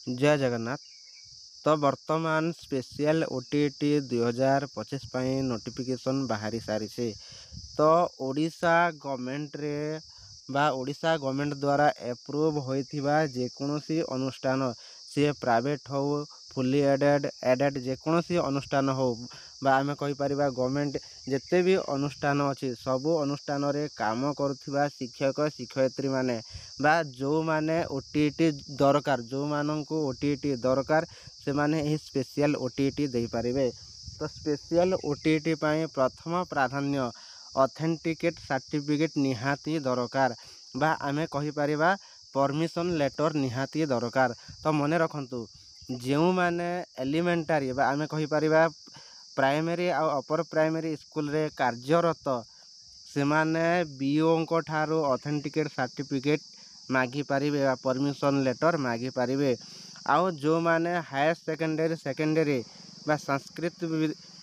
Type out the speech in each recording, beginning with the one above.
जय जगन्नाथ। तो वर्तमान स्पेशल ओटीटी 2025 ପାଇଁ नोटिफिकेशन बाहरी सारी तो ओडिशा गवर्नमेंट रे बा ओडिशा गवर्नमेंट द्वारा एप्रूव होइथिबा जेकोसी अनुष्ठान सी प्राइवेट हो फुली एडेड जेकोसी अनुष्ठान हो बा आमे कहि परिबा गवर्नमेंट जेते भी अनुष्ठान अछि सबु अनुष्ठान रे काम करुथिबा शिक्षक शिक्षयित्री माने बा जो माने ओटीटी दरकार जो माननकु ओटीटी दरकार से माने एही स्पेशल ओटीटी दे पारिबे। तो स्पेशल ओटीटी ପାଇଁ प्रथम प्राधान्य ऑथेंटिकेट सर्टिफिकेट निहाती दरकार बा आमे कहि परिबा परमिशन लेटर निहाती दरकार। तो मने रखंतु जेउ माने एलिमेंटरी बा आमे कहि परिबा प्राइमरी आ अपर प्राइमरी स्कूल रे कार्यरत से माने बीओ को ठारो ऑथेंटिकेट सर्टिफिकेट मागी पारिबे बा परमिशन लेटर मागी पारिबे। आउ जो माने हायर सेकेंडरी बा संस्कृत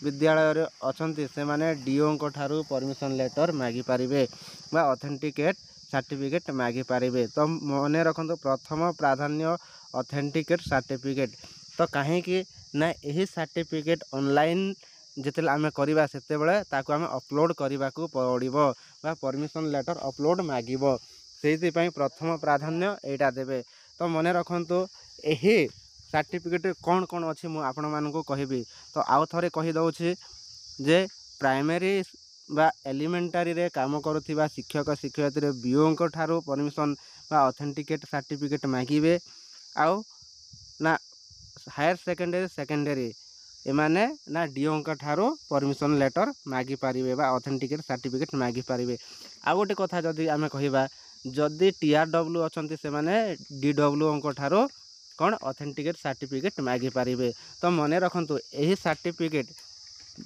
विद्यालय रे अछंती से माने डीओ को ठारो परमिशन लेटर मागी पारिबे बा ऑथेंटिकेट सर्टिफिकेट मागी पारिबे। तो मने रखंतु प्रथम प्राधान्य ऑथेंटिकेट सर्टिफिकेट। तो काहे कि ना यही सर्टिफिकेट ऑनलाइन जेतेले आमे करिबा सेते बेले ताको आमे अपलोड करिबा को पड़िबो बा परमिशन लेटर अपलोड मागिबो सेति पई प्रथम प्राधान्य एटा देबे। तो मने रखंतु एही सर्टिफिकेट कौन कौन अच्छी मु आपण मानकु कहबी। तो आउ थरे कहि दउछि जे प्राइमरी बा एलिमेंटरी रे काम करुथिबा शिक्षक शिक्षयित्री बीओ को ठारो परमिशन बा ऑथेंटिकेट सर्टिफिकेट मागिबे। आउ ना हायर सेकेंडरी एमाने ना डीओ का ठारो परमिशन लेटर मागी पारिबे बा ऑथेंटिकेट सर्टिफिकेट मागी पारिबे। आ गोटे कथा जदि आमे कहिबा जदि टीआरडब्ल्यू अछंती से माने डीडब्ल्यू को ठारो कौन ऑथेंटिकेट सर्टिफिकेट मागी पारिबे। तो मने रखंतु एही सर्टिफिकेट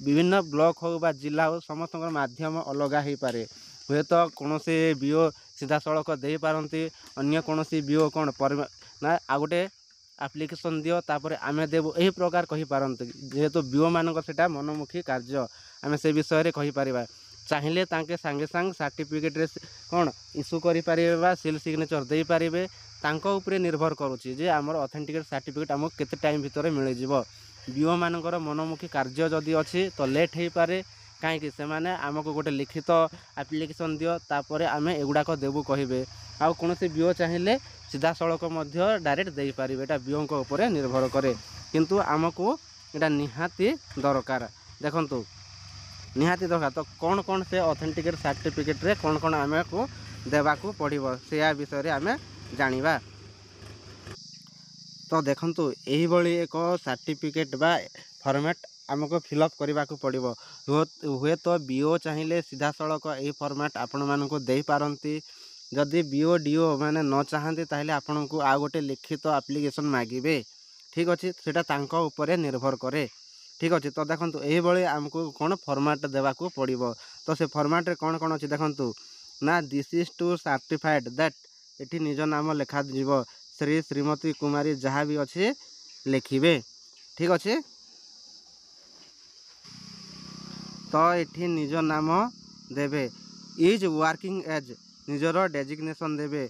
विभिन्न ब्लॉक हो बा जिला हो समस्त माध्यम अलग ही पारे हुए तो कौन से बीओ सीधा सड़क दे पारती अन्य कौन बीओ कौन ना आ गोटे एप्लिकेशन दियो तापर आमे देबो एही प्रकार कहि पारंती जेहेतु बीओ मानक सेटा मनमुखी कार्य आमे से विषय रे कहि परिबा चाहिए तांके सांगे सांग सर्टिफिकेट रे कौन इश्यू करि परिबे बा सील सिग्नेचर दे पारिबे तांको ऊपर निर्भर करूची जे हमर ऑथेंटिकेट सर्टिफिकेट हमको केते टाइम भितर मिल जिवो। बीओ मानकर मनमुखी कार्य जदि अच्छी तो लेट हो पारे कहीं से माने आमको गोटे लिखित एप्लिकेशन दियो तापर आमे एगुड़ाक देबू कहिबे आ कौन से बीओ चाहिए सीधा सड़क डायरेक्ट दे पारिबे एटा बीओ को ऊपर निर्भर करे किंतु आमको एटा निहाती दरकार देखंतु निहाती दरकार। तो कौन कौन से ऑथेंटिकेट सर्टिफिकेट रे कौन कौन आमे को देबा को पड़िबो से विषय रे आमे जानिबा। तो देखंतु एही बळी एक सर्टिफिकेट बा फॉर्मेट आमको फिलअप करने को पड़ो हुए तो बीओ चाहिए सीधा सड़क यही फॉर्मेट आपण मानक दे पारती जदि बीओ डीओ मैंने न चाहती ताहले आपण को आ गोटे लिखित एप्लिकेशन मागिबे ठीक अच्छे सेटा तांको ऊपर निर्भर करे ठीक अच्छे। तो देखो यही आमको कौन फॉर्मेट देवाक पड़ो तो से फॉर्मेट रे कौन कौन अच्छे देखो ना this is to certified that एटी निज नाम लेखा जीव श्री श्रीमती कुमारी जहाँ भी अच्छे लिखिबे ठीक अच्छे। तो ये निज नाम देवे इज वर्किंग एज निजर डेजिग्नेशन देवे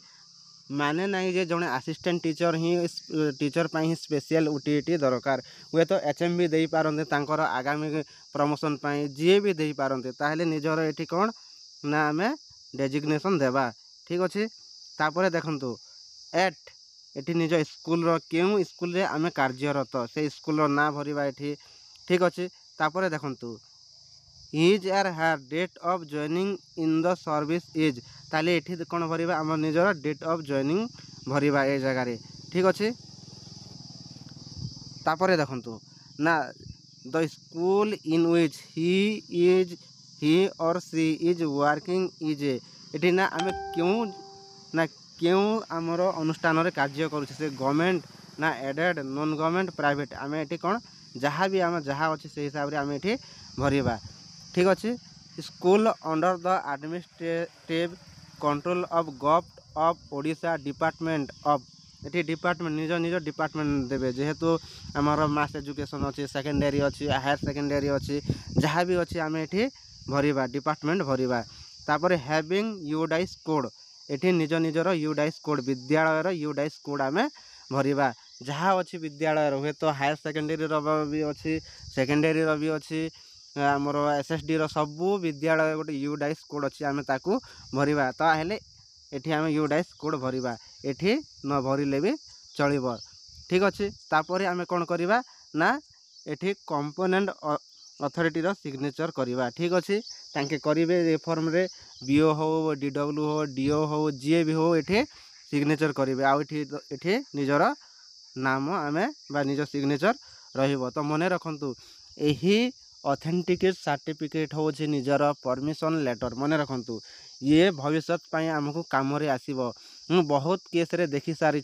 माने नहीं जे जड़े असिस्टेंट टीचर ही टीचर पाई ही स्पेशल ओटीटी दरकार हुए तो एचएम दे पारते तांकर आगामी प्रमोशन पाई जी भी दे पारते ताहले निजर ये कौन ना आमे डेजिग्नेशन देवा ठीक अच्छे। तापर देखंतु एट एटी निज स्कूल रो केउ स्कूल रे आमे कार्यरत से स्कूल रो ना भरिबा एठी ठीक अच्छे। तापर देखंतु his or her date of joining in the service is ताले एठी कौन भरिबा आम निजर डेट ऑफ जॉइनिंग भरिबा ए जगह रे ठीक अच्छे। तापर देखंतु ना द स्कूल इन विच ही और सी इज वर्किंग इज एठी ना आमे क्यों ना क्यों आमर अनुष्ठान रे कार्य करूछे से गवर्नमेंट ना एडेड नॉन गवर्नमेंट प्राइवेट आमे एठी कौन जहाँ भी आम जहाँ अच्छे से हिसाब से आम एठी भरिबा ठीक अच्छे। School under the administrative control of government of Odisha department of ये डिपार्टमेंट निज निज डिपार्टमेंट देवे जेहेतु आमर मास एजुकेशन अच्छी सेकेंडरी अच्छी हायर सेकेंडरी अच्छी जहाँ भी अच्छी आम एठी भरिबा डिपार्टमेंट भरिबा। तापर हैविंग यूडाइस कोड एठी निज निजर यूडाइस कोड विद्यालय यूडाइस कोड आमे भरिबा जहाँ अच्छी विद्यालय हुए तो हायर सेकेंडरी भी अच्छी सेकेंडरी भी अच्छी आमर एसएसडी सबू विद्यालय गोटे यूडाइस कोड अच्छी आम ताकू भरवा ताहले एठी आम यूडाइस कोड भरवा एठी न भरले भी चलिब ठीक अच्छे तापर आम कौन करवा ना एठी कंपोनेंट अथॉरिटी सिग्नेचर करवा ठीक अच्छे तांके करेंगे ए फॉर्म रे बीओ हो डीडब्ल्यू हो डीओ हो जी भी हो ये सिग्नेचर करेंगे आठी निजर नाम आम निज सिग्नेचर रहिबो तो मने रखंतु यही ऑथेंटिकेट सर्टिफिकेट हूँ निजर परमिशन लेटर मन रखंतु ये भविष्य पाई आमको काम रे आसीबो बहुत केस रे देखी सारी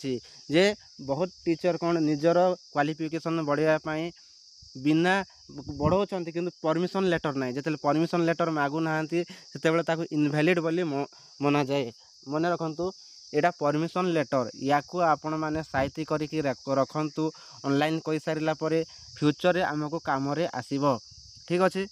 जे बहुत टीचर कौन निजर क्वालिफिकेशन बढ़ाया पाई बिना बढ़ाऊँ किंतु परमिशन लेटर ना जिते परमिशन लेटर मागु ना से इनवैलिड बोली मना जाए मन रखंतु एटा परमिशन लेटर या आपण मैंने साइती करके रखंतु ऑनलाइन कई सारा फ्यूचर रे आमको काम रे आसीबो ठीक अच्छे